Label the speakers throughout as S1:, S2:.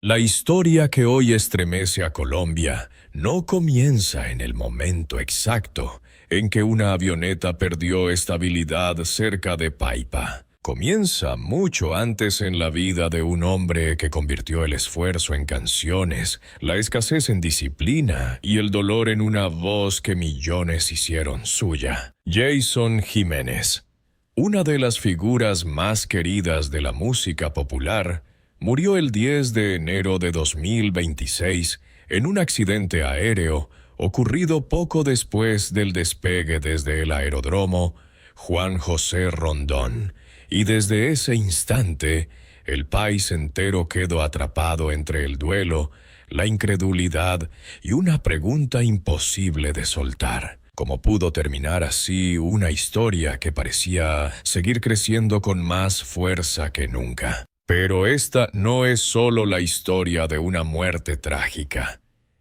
S1: La historia que hoy estremece a Colombia no comienza en el momento exacto en que una avioneta perdió estabilidad cerca de Paipa. Comienza mucho antes en la vida de un hombre que convirtió el esfuerzo en canciones, la escasez en disciplina y el dolor en una voz que millones hicieron suya. Jason Jiménez, una de las figuras más queridas de la música popular, murió el 10 de enero de 2026 en un accidente aéreo ocurrido poco después del despegue desde el aeródromo Juan José Rondón, y desde ese instante el país entero quedó atrapado entre el duelo, la incredulidad y una pregunta imposible de soltar. ¿Cómo pudo terminar así una historia que parecía seguir creciendo con más fuerza que nunca? Pero esta no es solo la historia de una muerte trágica.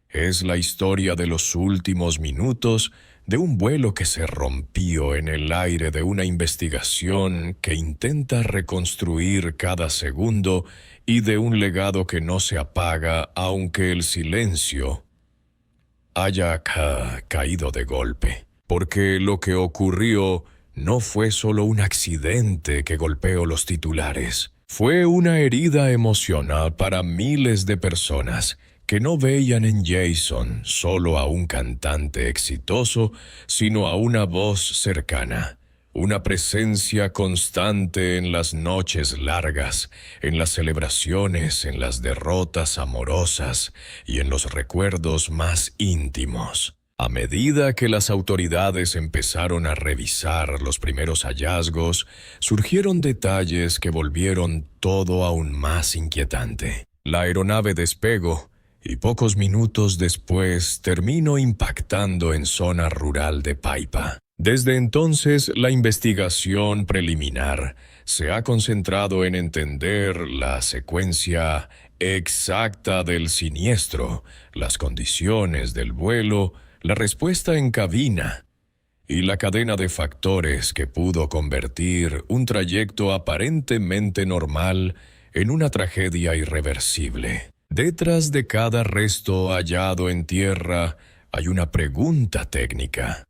S1: Es la historia de los últimos minutos de un vuelo que se rompió en el aire, de una investigación que intenta reconstruir cada segundo y de un legado que no se apaga aunque el silencio haya caído de golpe. Porque lo que ocurrió no fue solo un accidente que golpeó los titulares. Fue una herida emocional para miles de personas que no veían en Jason solo a un cantante exitoso, sino a una voz cercana, una presencia constante en las noches largas, en las celebraciones, en las derrotas amorosas y en los recuerdos más íntimos. A medida que las autoridades empezaron a revisar los primeros hallazgos, surgieron detalles que volvieron todo aún más inquietante. La aeronave despegó y pocos minutos después terminó impactando en zona rural de Paipa. Desde entonces, la investigación preliminar se ha concentrado en entender la secuencia exacta del siniestro, las condiciones del vuelo, la respuesta en cabina y la cadena de factores que pudo convertir un trayecto aparentemente normal en una tragedia irreversible. Detrás de cada resto hallado en tierra hay una pregunta técnica.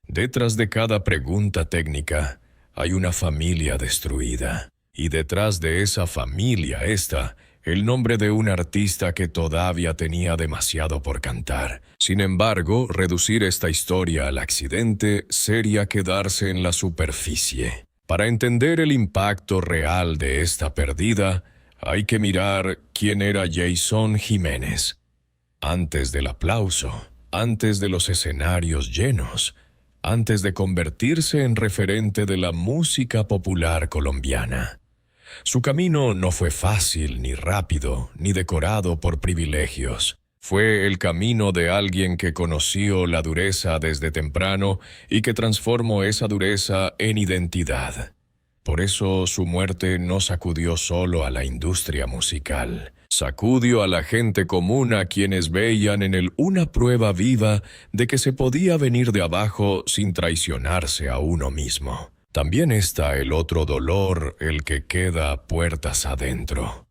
S1: Detrás de cada pregunta técnica hay una familia destruida. Y detrás de esa familia está el nombre de un artista que todavía tenía demasiado por cantar. Sin embargo, reducir esta historia al accidente sería quedarse en la superficie. Para entender el impacto real de esta pérdida, hay que mirar quién era Jason Jiménez. Antes del aplauso, antes de los escenarios llenos, antes de convertirse en referente de la música popular colombiana. Su camino no fue fácil, ni rápido, ni decorado por privilegios. Fue el camino de alguien que conoció la dureza desde temprano y que transformó esa dureza en identidad. Por eso su muerte no sacudió solo a la industria musical. Sacudió a la gente común, a quienes veían en él una prueba viva de que se podía venir de abajo sin traicionarse a uno mismo. También está el otro dolor, el que queda puertas adentro.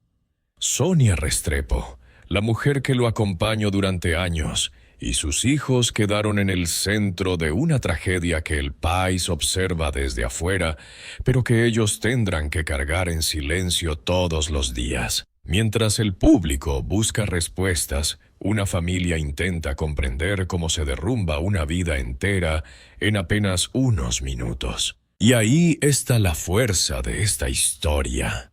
S1: Sonia Restrepo, la mujer que lo acompañó durante años, y sus hijos quedaron en el centro de una tragedia que el país observa desde afuera, pero que ellos tendrán que cargar en silencio todos los días. Mientras el público busca respuestas, una familia intenta comprender cómo se derrumba una vida entera en apenas unos minutos. Y ahí está la fuerza de esta historia.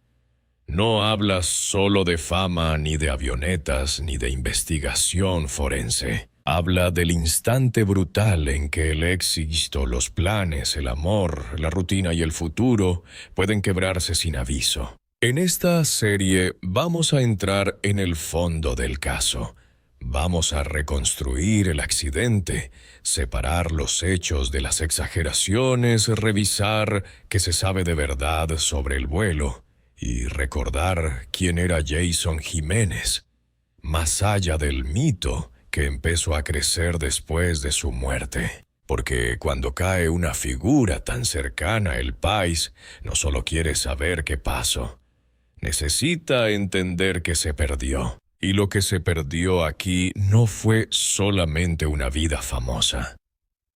S1: No habla solo de fama, ni de avionetas, ni de investigación forense. Habla del instante brutal en que el éxito, los planes, el amor, la rutina y el futuro pueden quebrarse sin aviso. En esta serie vamos a entrar en el fondo del caso. Vamos a reconstruir el accidente, separar los hechos de las exageraciones, revisar qué se sabe de verdad sobre el vuelo y recordar quién era Jason Jiménez, más allá del mito que empezó a crecer después de su muerte. Porque cuando cae una figura tan cercana, el país no solo quiere saber qué pasó, necesita entender que se perdió. Y lo que se perdió aquí no fue solamente una vida famosa.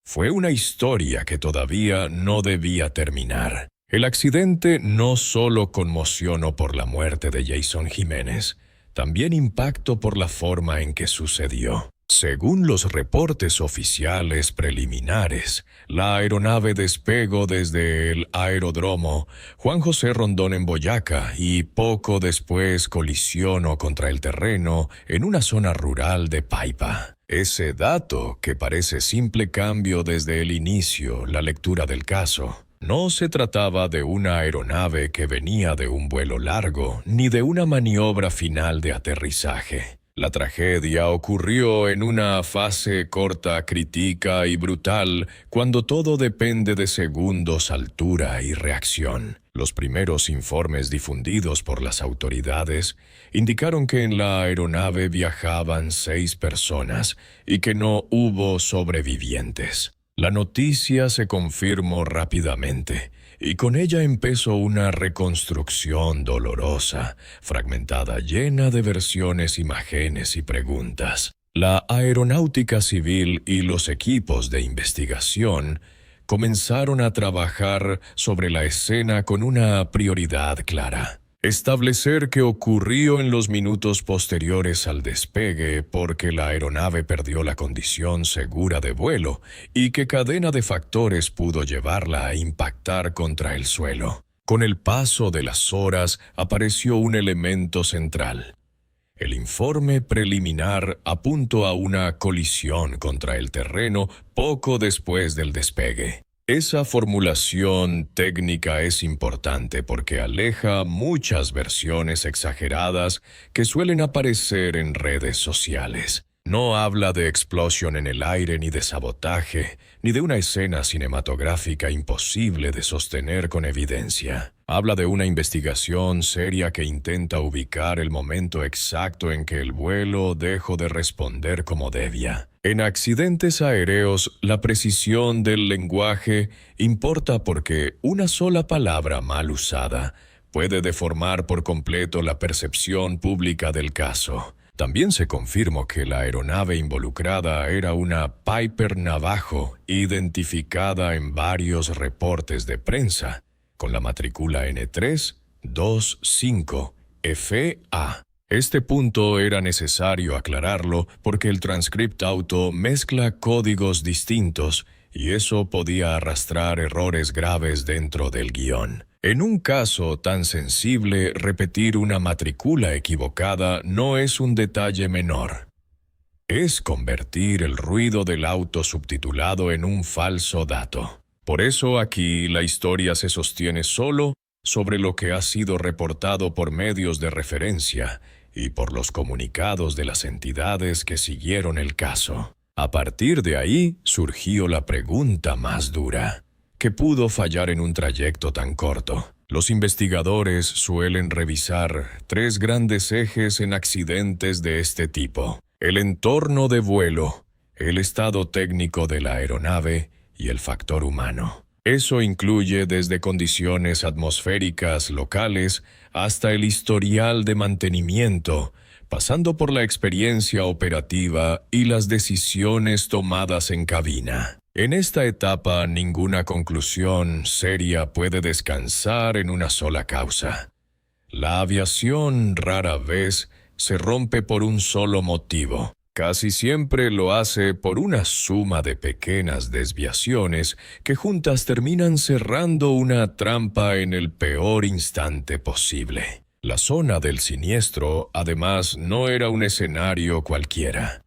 S1: Fue una historia que todavía no debía terminar. El accidente no solo conmocionó por la muerte de Jason Jiménez, también impactó por la forma en que sucedió. Según los reportes oficiales preliminares, la aeronave despegó desde el aeródromo Juan José Rondón en Boyacá y poco después colisionó contra el terreno en una zona rural de Paipa. Ese dato, que parece simple, cambio desde el inicio la lectura del caso. No se trataba de una aeronave que venía de un vuelo largo, ni de una maniobra final de aterrizaje. La tragedia ocurrió en una fase corta, crítica y brutal, cuando todo depende de segundos, altura y reacción. Los primeros informes difundidos por las autoridades indicaron que en la aeronave viajaban 6 personas y que no hubo sobrevivientes. La noticia se confirmó rápidamente, y con ella empezó una reconstrucción dolorosa, fragmentada, llena de versiones, imágenes y preguntas. La aeronáutica civil y los equipos de investigación comenzaron a trabajar sobre la escena con una prioridad clara: establecer qué ocurrió en los minutos posteriores al despegue, porque la aeronave perdió la condición segura de vuelo y qué cadena de factores pudo llevarla a impactar contra el suelo. Con el paso de las horas apareció un elemento central. El informe preliminar apuntó a una colisión contra el terreno poco después del despegue. Esa formulación técnica es importante porque aleja muchas versiones exageradas que suelen aparecer en redes sociales. No habla de explosión en el aire, ni de sabotaje, ni de una escena cinematográfica imposible de sostener con evidencia. Habla de una investigación seria que intenta ubicar el momento exacto en que el vuelo dejó de responder como debía. En accidentes aéreos, la precisión del lenguaje importa porque una sola palabra mal usada puede deformar por completo la percepción pública del caso. También se confirmó que la aeronave involucrada era una Piper Navajo, identificada en varios reportes de prensa, con la matrícula N325FA. Este punto era necesario aclararlo porque el transcript auto mezcla códigos distintos y eso podía arrastrar errores graves dentro del guión. En un caso tan sensible, repetir una matrícula equivocada no es un detalle menor. Es convertir el ruido del auto subtitulado en un falso dato. Por eso aquí la historia se sostiene solo sobre lo que ha sido reportado por medios de referencia y por los comunicados de las entidades que siguieron el caso. A partir de ahí surgió la pregunta más dura: ¿qué pudo fallar en un trayecto tan corto? Los investigadores suelen revisar 3 grandes ejes en accidentes de este tipo: el entorno de vuelo, el estado técnico de la aeronave y el factor humano. Eso incluye desde condiciones atmosféricas locales hasta el historial de mantenimiento, pasando por la experiencia operativa y las decisiones tomadas en cabina. En esta etapa, ninguna conclusión seria puede descansar en una sola causa. La aviación rara vez se rompe por un solo motivo. Casi siempre lo hace por una suma de pequeñas desviaciones que juntas terminan cerrando una trampa en el peor instante posible. La zona del siniestro, además, no era un escenario cualquiera.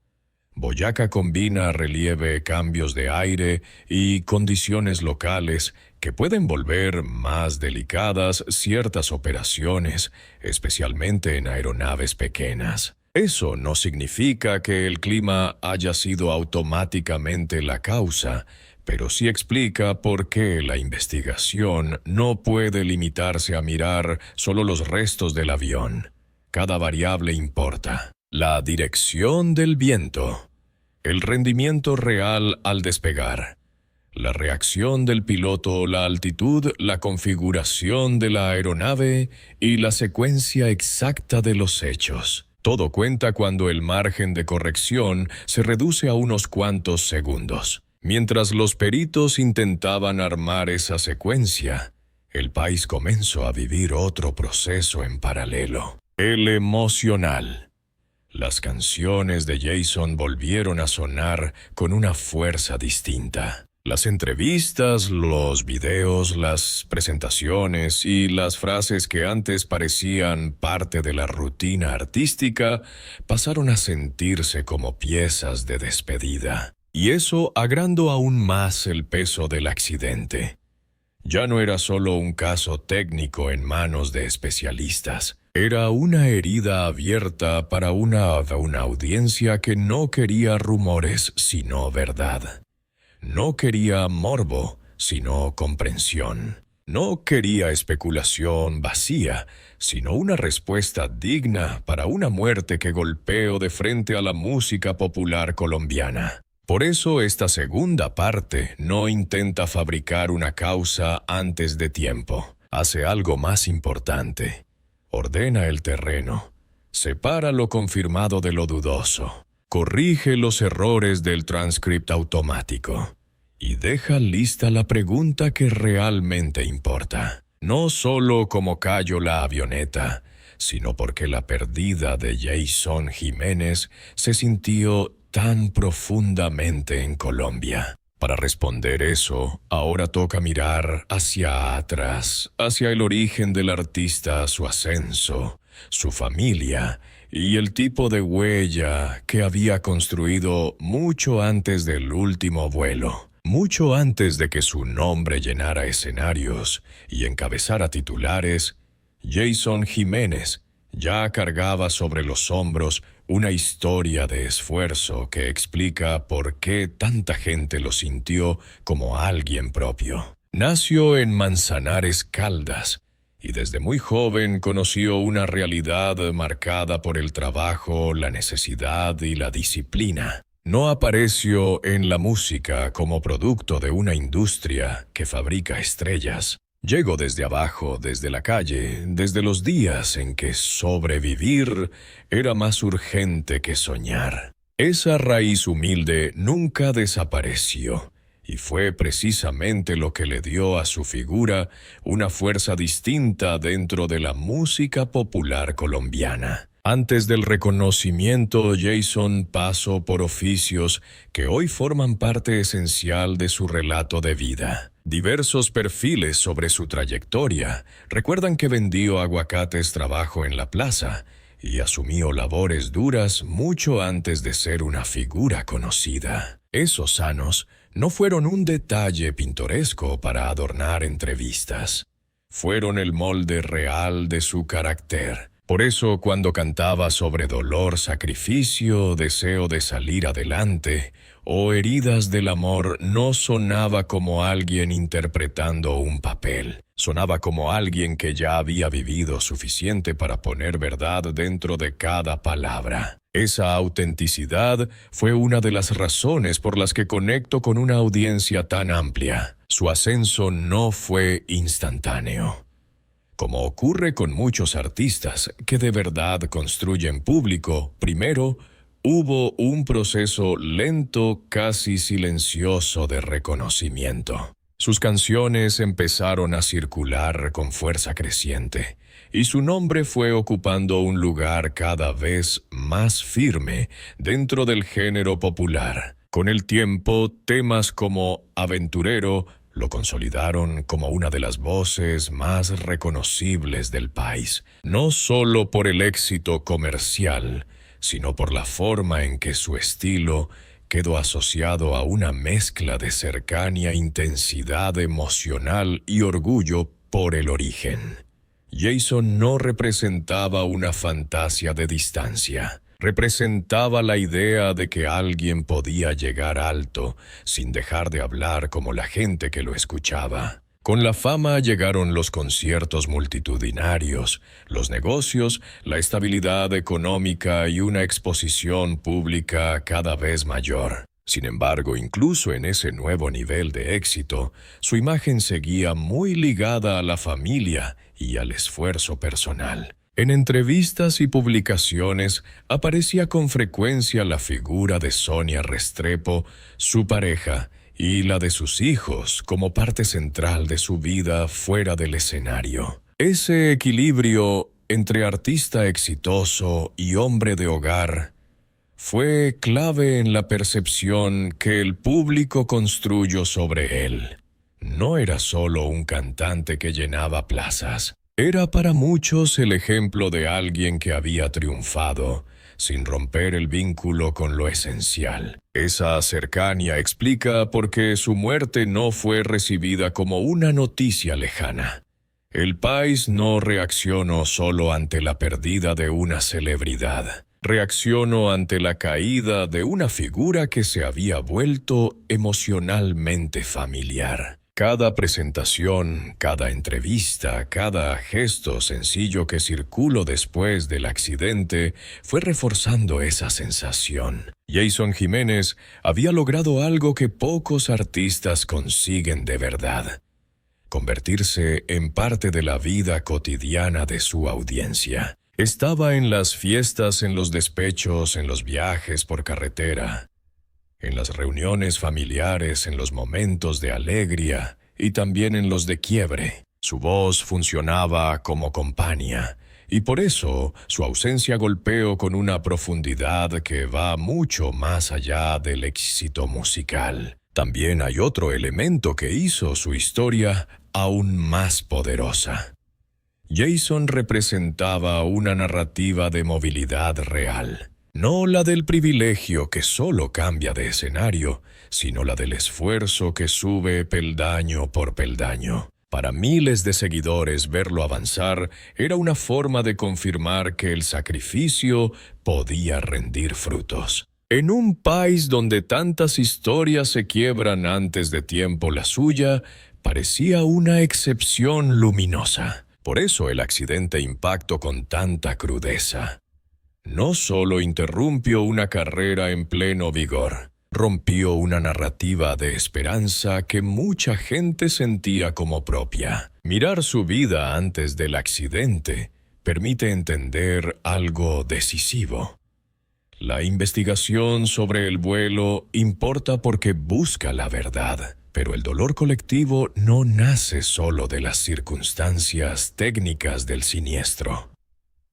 S1: Boyacá combina relieve, cambios de aire y condiciones locales que pueden volver más delicadas ciertas operaciones, especialmente en aeronaves pequeñas. Eso no significa que el clima haya sido automáticamente la causa, pero sí explica por qué la investigación no puede limitarse a mirar solo los restos del avión. Cada variable importa. La dirección del viento, el rendimiento real al despegar, la reacción del piloto, la altitud, la configuración de la aeronave y la secuencia exacta de los hechos. Todo cuenta cuando el margen de corrección se reduce a unos cuantos segundos. Mientras los peritos intentaban armar esa secuencia, el país comenzó a vivir otro proceso en paralelo, el emocional. Las canciones de Jason volvieron a sonar con una fuerza distinta. Las entrevistas, los videos, las presentaciones y las frases que antes parecían parte de la rutina artística pasaron a sentirse como piezas de despedida. Y eso agrandó aún más el peso del accidente. Ya no era solo un caso técnico en manos de especialistas. Era una herida abierta para una audiencia que no quería rumores sino verdad. No quería morbo, sino comprensión. No quería especulación vacía, sino una respuesta digna para una muerte que golpeó de frente a la música popular colombiana. Por eso esta segunda parte no intenta fabricar una causa antes de tiempo. Hace algo más importante. Ordena el terreno. Separa lo confirmado de lo dudoso. Corrige los errores del transcript automático y deja lista la pregunta que realmente importa. No solo cómo cayó la avioneta, sino porque la pérdida de Jason Jiménez se sintió tan profundamente en Colombia. Para responder eso, ahora toca mirar hacia atrás, hacia el origen del artista, su ascenso, su familia y el tipo de huella que había construido mucho antes del último vuelo, mucho antes de que su nombre llenara escenarios y encabezara titulares. Jason Jiménez ya cargaba sobre los hombros una historia de esfuerzo que explica por qué tanta gente lo sintió como alguien propio. Nació en Manzanares, Caldas, y desde muy joven conoció una realidad marcada por el trabajo, la necesidad y la disciplina. No apareció en la música como producto de una industria que fabrica estrellas. Llegó desde abajo, desde la calle, desde los días en que sobrevivir era más urgente que soñar. Esa raíz humilde nunca desapareció, y fue precisamente lo que le dio a su figura una fuerza distinta dentro de la música popular colombiana. Antes del reconocimiento, Jason pasó por oficios que hoy forman parte esencial de su relato de vida. Diversos perfiles sobre su trayectoria recuerdan que vendió aguacates trabajo en la plaza y asumió labores duras mucho antes de ser una figura conocida. Esos años no fueron un detalle pintoresco para adornar entrevistas. Fueron el molde real de su carácter. Por eso, cuando cantaba sobre dolor, sacrificio, deseo de salir adelante o heridas del amor, no sonaba como alguien interpretando un papel. Sonaba como alguien que ya había vivido suficiente para poner verdad dentro de cada palabra. Esa autenticidad fue una de las razones por las que conectó con una audiencia tan amplia. Su ascenso no fue instantáneo. Como ocurre con muchos artistas que de verdad construyen público, primero hubo un proceso lento, casi silencioso de reconocimiento. Sus canciones empezaron a circular con fuerza creciente, y su nombre fue ocupando un lugar cada vez más firme dentro del género popular. Con el tiempo, temas como Aventurero lo consolidaron como una de las voces más reconocibles del país, no solo por el éxito comercial, sino por la forma en que su estilo quedó asociado a una mezcla de cercanía, intensidad emocional y orgullo por el origen. Jason no representaba una fantasía de distancia. Representaba la idea de que alguien podía llegar alto sin dejar de hablar como la gente que lo escuchaba. Con la fama llegaron los conciertos multitudinarios, los negocios, la estabilidad económica y una exposición pública cada vez mayor. Sin embargo, incluso en ese nuevo nivel de éxito, su imagen seguía muy ligada a la familia y al esfuerzo personal. En entrevistas y publicaciones aparecía con frecuencia la figura de Sonia Restrepo, su pareja, y la de sus hijos como parte central de su vida fuera del escenario. Ese equilibrio entre artista exitoso y hombre de hogar fue clave en la percepción que el público construyó sobre él. No era solo un cantante que llenaba plazas. Era para muchos el ejemplo de alguien que había triunfado, sin romper el vínculo con lo esencial. Esa cercanía explica por qué su muerte no fue recibida como una noticia lejana. El país no reaccionó solo ante la pérdida de una celebridad. Reaccionó ante la caída de una figura que se había vuelto emocionalmente familiar. Cada presentación, cada entrevista, cada gesto sencillo que circuló después del accidente fue reforzando esa sensación. Jason Jiménez había logrado algo que pocos artistas consiguen de verdad: convertirse en parte de la vida cotidiana de su audiencia. Estaba en las fiestas, en los despechos, en los viajes por carretera, en las reuniones familiares, en los momentos de alegría y también en los de quiebre. Su voz funcionaba como compañía, y por eso su ausencia golpeó con una profundidad que va mucho más allá del éxito musical. También hay otro elemento que hizo su historia aún más poderosa. Jason representaba una narrativa de movilidad real. No la del privilegio que solo cambia de escenario, sino la del esfuerzo que sube peldaño por peldaño. Para miles de seguidores, verlo avanzar era una forma de confirmar que el sacrificio podía rendir frutos. En un país donde tantas historias se quiebran antes de tiempo, la suya parecía una excepción luminosa. Por eso el accidente impactó con tanta crudeza. No solo interrumpió una carrera en pleno vigor, rompió una narrativa de esperanza que mucha gente sentía como propia. Mirar su vida antes del accidente permite entender algo decisivo. La investigación sobre el vuelo importa porque busca la verdad, pero el dolor colectivo no nace solo de las circunstancias técnicas del siniestro.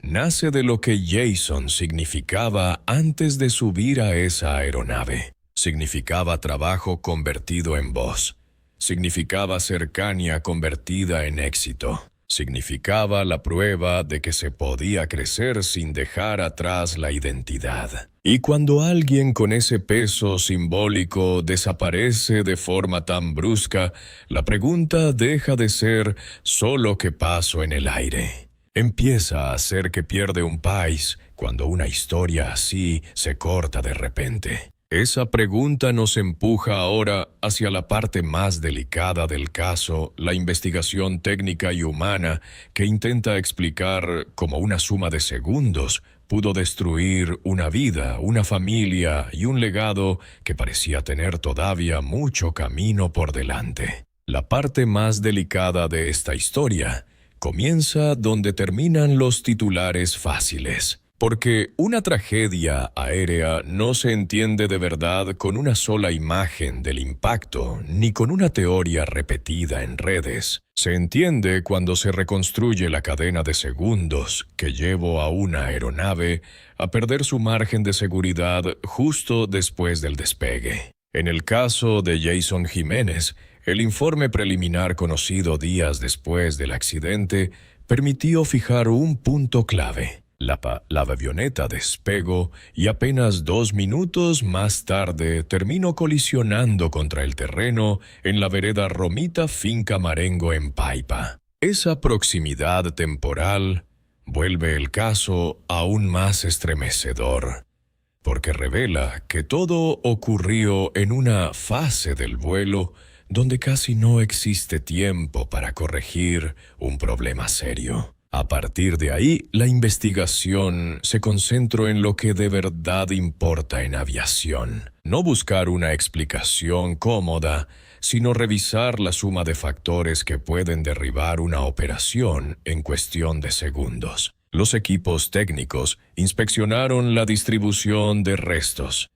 S1: Nace de lo que Jason significaba antes de subir a esa aeronave. Significaba trabajo convertido en voz. Significaba cercanía convertida en éxito. Significaba la prueba de que se podía crecer sin dejar atrás la identidad. Y cuando alguien con ese peso simbólico desaparece de forma tan brusca, la pregunta deja de ser solo qué pasó en el aire. Empieza a ser que pierde un país cuando una historia así se corta de repente. Esa pregunta nos empuja ahora hacia la parte más delicada del caso, la investigación técnica y humana que intenta explicar cómo una suma de segundos pudo destruir una vida, una familia y un legado que parecía tener todavía mucho camino por delante. La parte más delicada de esta historia comienza donde terminan los titulares fáciles. Porque una tragedia aérea no se entiende de verdad con una sola imagen del impacto, ni con una teoría repetida en redes. Se entiende cuando se reconstruye la cadena de segundos que llevó a una aeronave a perder su margen de seguridad justo después del despegue. En el caso de Jason Jiménez, el informe preliminar conocido días después del accidente permitió fijar un punto clave. La avioneta despegó y apenas 2 minutos más tarde terminó colisionando contra el terreno en la vereda Romita Finca Marengo en Paipa. Esa proximidad temporal vuelve el caso aún más estremecedor, porque revela que todo ocurrió en una fase del vuelo donde casi no existe tiempo para corregir un problema serio. A partir de ahí, la investigación se concentró en lo que de verdad importa en aviación. No buscar una explicación cómoda, sino revisar la suma de factores que pueden derribar una operación en cuestión de segundos. Los equipos técnicos inspeccionaron la distribución de restos,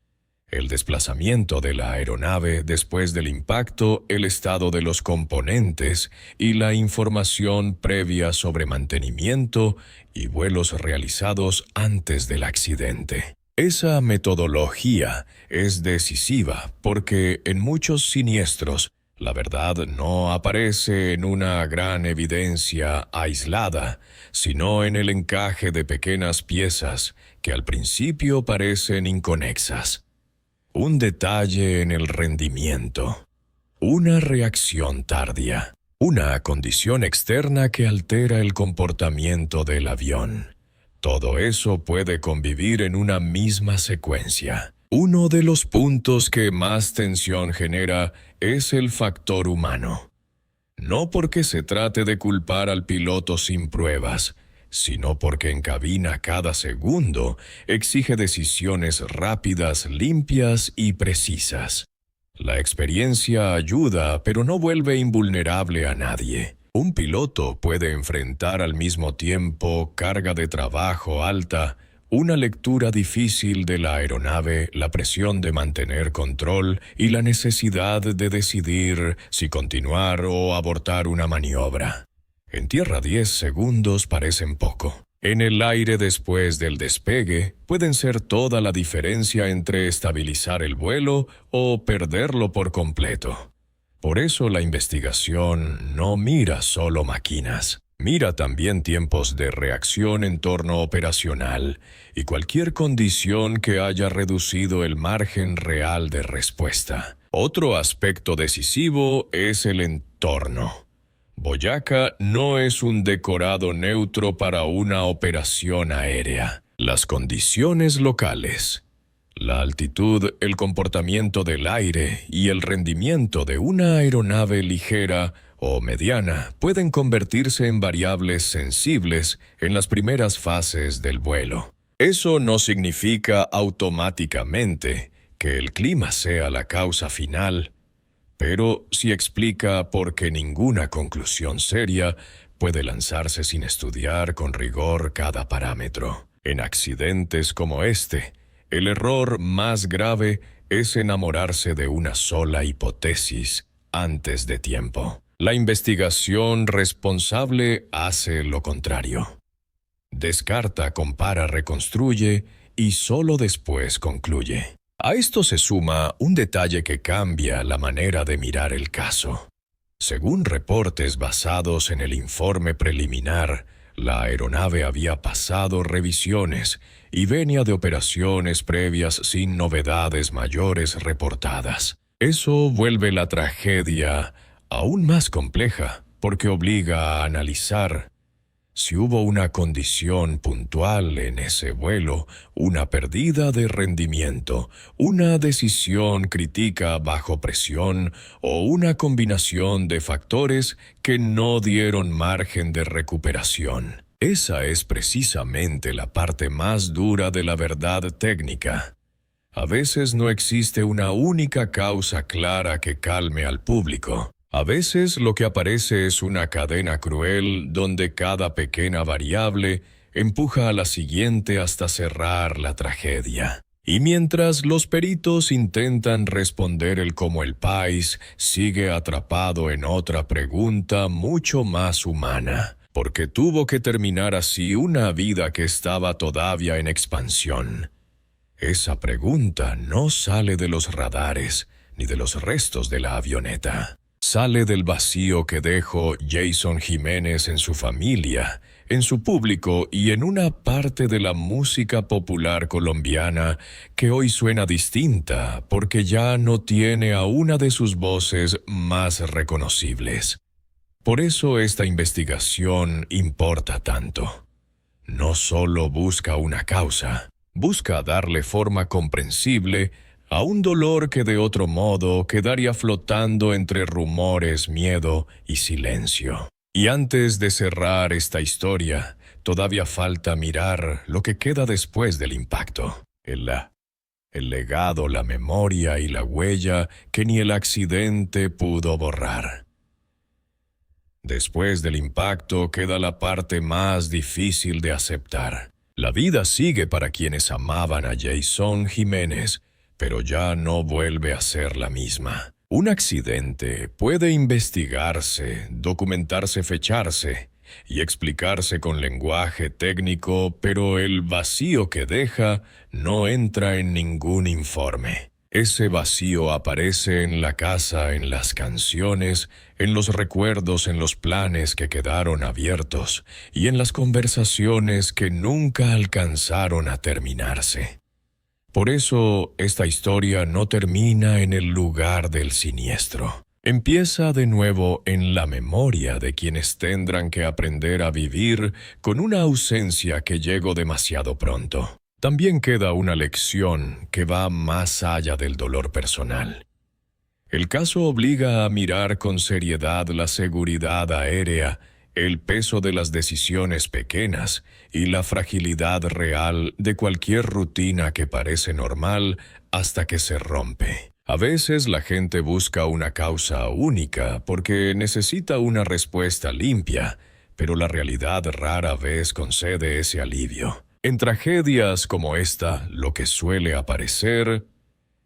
S1: el desplazamiento de la aeronave después del impacto, el estado de los componentes y la información previa sobre mantenimiento y vuelos realizados antes del accidente. Esa metodología es decisiva porque en muchos siniestros la verdad no aparece en una gran evidencia aislada, sino en el encaje de pequeñas piezas que al principio parecen inconexas. Un detalle en el rendimiento, una reacción tardía, una condición externa que altera el comportamiento del avión. Todo eso puede convivir en una misma secuencia. Uno de los puntos que más tensión genera es el factor humano. No porque se trate de culpar al piloto sin pruebas, sino porque en cabina cada segundo exige decisiones rápidas, limpias y precisas. La experiencia ayuda, pero no vuelve invulnerable a nadie. Un piloto puede enfrentar al mismo tiempo carga de trabajo alta, una lectura difícil de la aeronave, la presión de mantener control y la necesidad de decidir si continuar o abortar una maniobra. En tierra 10 segundos parecen poco. En el aire después del despegue pueden ser toda la diferencia entre estabilizar el vuelo o perderlo por completo. Por eso la investigación no mira solo máquinas. Mira también tiempos de reacción en torno operacional y cualquier condición que haya reducido el margen real de respuesta. Otro aspecto decisivo es el entorno. Boyaca no es un decorado neutro para una operación aérea. Las condiciones locales, la altitud, el comportamiento del aire y el rendimiento de una aeronave ligera o mediana pueden convertirse en variables sensibles en las primeras fases del vuelo. Eso no significa automáticamente que el clima sea la causa final, pero sí explica por qué ninguna conclusión seria puede lanzarse sin estudiar con rigor cada parámetro. En accidentes como este, el error más grave es enamorarse de una sola hipótesis antes de tiempo. La investigación responsable hace lo contrario. Descarta, compara, reconstruye y solo después concluye. A esto se suma un detalle que cambia la manera de mirar el caso. Según reportes basados en el informe preliminar, la aeronave había pasado revisiones y venía de operaciones previas sin novedades mayores reportadas. Eso vuelve la tragedia aún más compleja, porque obliga a analizar si hubo una condición puntual en ese vuelo, una pérdida de rendimiento, una decisión crítica bajo presión o una combinación de factores que no dieron margen de recuperación. Esa es precisamente la parte más dura de la verdad técnica. A veces no existe una única causa clara que calme al público. A veces lo que aparece es una cadena cruel donde cada pequeña variable empuja a la siguiente hasta cerrar la tragedia. Y mientras los peritos intentan responder el cómo el país sigue atrapado en otra pregunta mucho más humana, porque tuvo que terminar así una vida que estaba todavía en expansión. Esa pregunta no sale de los radares ni de los restos de la avioneta. Sale del vacío que dejó Jason Jiménez en su familia, en su público y en una parte de la música popular colombiana que hoy suena distinta porque ya no tiene a una de sus voces más reconocibles. Por eso esta investigación importa tanto. No solo busca una causa, busca darle forma comprensible a un dolor que de otro modo quedaría flotando entre rumores, miedo y silencio. Y antes de cerrar esta historia, todavía falta mirar lo que queda después del impacto. El legado, la memoria y la huella que ni el accidente pudo borrar. Después del impacto queda la parte más difícil de aceptar. La vida sigue para quienes amaban a Jason Jiménez, pero ya no vuelve a ser la misma. Un accidente puede investigarse, documentarse, fecharse y explicarse con lenguaje técnico, pero el vacío que deja no entra en ningún informe. Ese vacío aparece en la casa, en las canciones, en los recuerdos, en los planes que quedaron abiertos y en las conversaciones que nunca alcanzaron a terminarse. Por eso, esta historia no termina en el lugar del siniestro. Empieza de nuevo en la memoria de quienes tendrán que aprender a vivir con una ausencia que llegó demasiado pronto. También queda una lección que va más allá del dolor personal. El caso obliga a mirar con seriedad la seguridad aérea, el peso de las decisiones pequeñas y la fragilidad real de cualquier rutina que parece normal hasta que se rompe. A veces la gente busca una causa única porque necesita una respuesta limpia, pero la realidad rara vez concede ese alivio. En tragedias como esta, lo que suele aparecer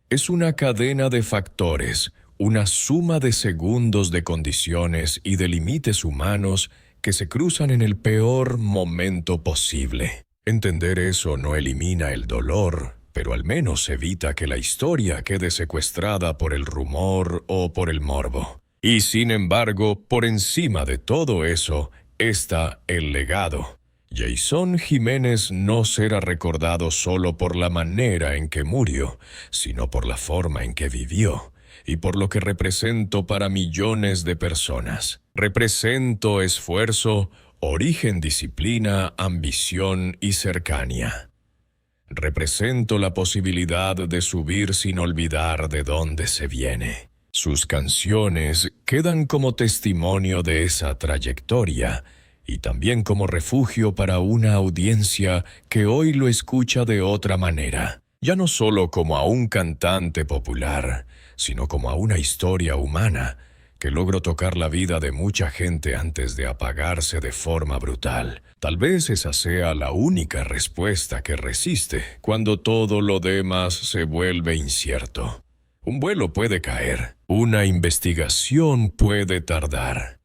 S1: es una cadena de factores, una suma de segundos de condiciones y de límites humanos que se cruzan en el peor momento posible. Entender eso no elimina el dolor, pero al menos evita que la historia quede secuestrada por el rumor o por el morbo. Y sin embargo, por encima de todo eso, está el legado. Jason Jiménez no será recordado solo por la manera en que murió, sino por la forma en que vivió y por lo que representó para millones de personas. Represento esfuerzo, origen, disciplina, ambición y cercanía. Represento la posibilidad de subir sin olvidar de dónde se viene. Sus canciones quedan como testimonio de esa trayectoria y también como refugio para una audiencia que hoy lo escucha de otra manera, ya no solo como a un cantante popular, sino como a una historia humana que logró tocar la vida de mucha gente antes de apagarse de forma brutal. Tal vez esa sea la única respuesta que resiste cuando todo lo demás se vuelve incierto. Un vuelo puede caer, una investigación puede tardar.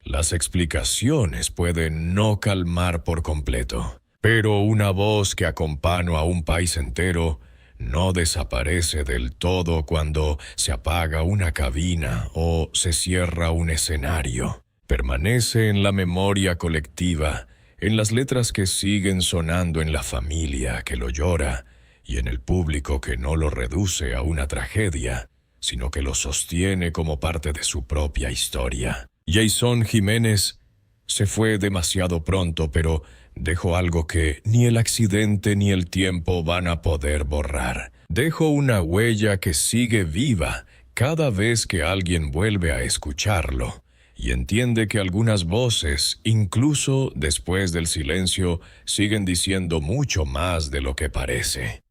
S1: Las explicaciones pueden no calmar por completo, pero una voz que acompaña a un país entero no desaparece del todo cuando se apaga una cabina o se cierra un escenario. Permanece en la memoria colectiva, en las letras que siguen sonando en la familia que lo llora y en el público que no lo reduce a una tragedia, sino que lo sostiene como parte de su propia historia. Jason Jiménez se fue demasiado pronto, pero dejó algo que ni el accidente ni el tiempo van a poder borrar. Dejó una huella que sigue viva cada vez que alguien vuelve a escucharlo y entiende que algunas voces, incluso después del silencio, siguen diciendo mucho más de lo que parece.